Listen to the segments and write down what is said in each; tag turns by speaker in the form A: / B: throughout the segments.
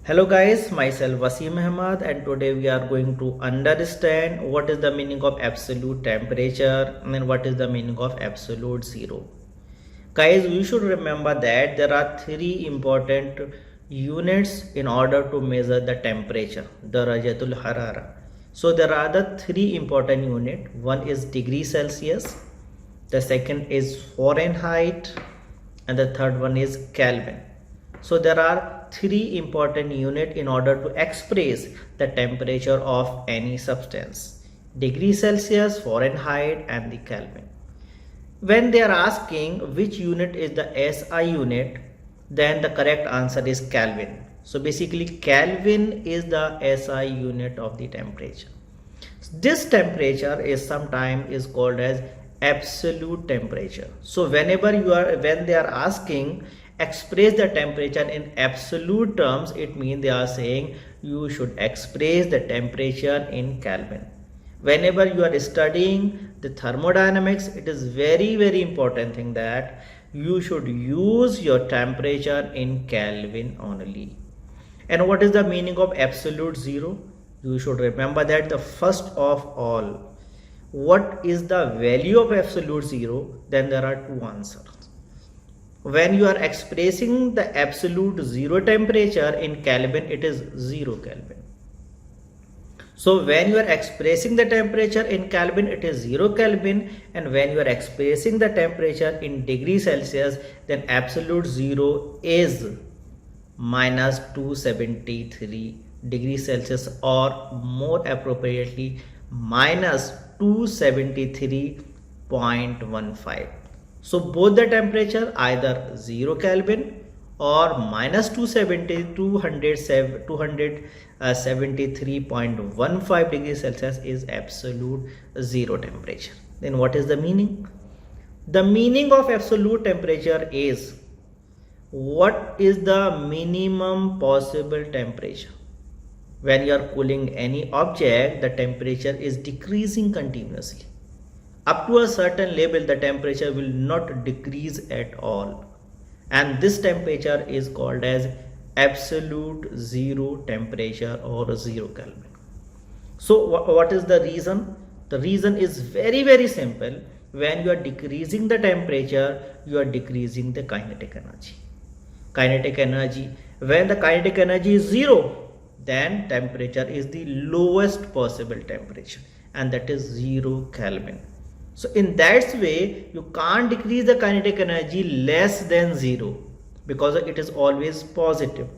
A: Hello guys, myself Wasim Ahmad, and today we are going to understand what is the meaning of absolute temperature and what is the meaning of absolute zero. Guys, we should remember that there are three important units in order to measure the temperature, darajatul harara. So there are the three important units. One is degree Celsius, the second is Fahrenheit, and the third one is Kelvin. So there are three important units in order to express the temperature of any substance: degree Celsius, Fahrenheit, and the Kelvin. When they are asking which unit is the SI unit, then the correct answer is Kelvin. So basically Kelvin is the SI unit of the temperature. This temperature is sometimes called as absolute temperature. So when they are asking express the temperature in absolute terms, it means they are saying you should express the temperature in Kelvin. Whenever you are studying the thermodynamics, it is very important thing that you should use your temperature in Kelvin only. And what is the meaning of absolute zero? You should remember that the first of all, what is the value of absolute zero? Then there are two answers. When you are expressing the absolute zero temperature in Kelvin, it is 0 Kelvin. So when you are expressing the temperature in Kelvin, it is 0 Kelvin, and when you are expressing the temperature in degree Celsius, then absolute zero is minus 273 degrees Celsius, or more appropriately minus 273.15. So both the temperature either 0 Kelvin or minus 273.15 degrees Celsius is absolute zero temperature. Then what is the meaning? The meaning of absolute temperature is what is the minimum possible temperature. When you are cooling any object, the temperature is decreasing continuously. Up to a certain level, the temperature will not decrease at all. And this temperature is called as absolute zero temperature or 0 Kelvin. So what is the reason? The reason is very simple. When you are decreasing the temperature, you are decreasing the kinetic energy. When the kinetic energy is 0, then temperature is the lowest possible temperature, and that is 0 Kelvin. So in that way, you can't decrease the kinetic energy less than 0 because it is always positive.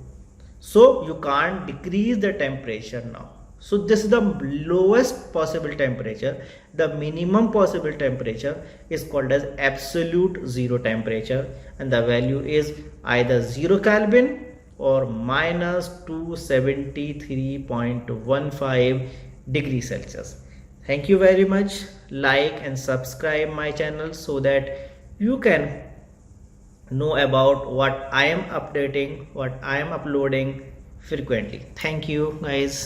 A: So you can't decrease the temperature now. So this is the lowest possible temperature. The minimum possible temperature is called as absolute zero temperature, and the value is either 0 Kelvin or minus 273.15 degrees Celsius. Thank you very much. Like and subscribe my channel so that you can know about what I am updating, what I am uploading frequently. Thank you guys.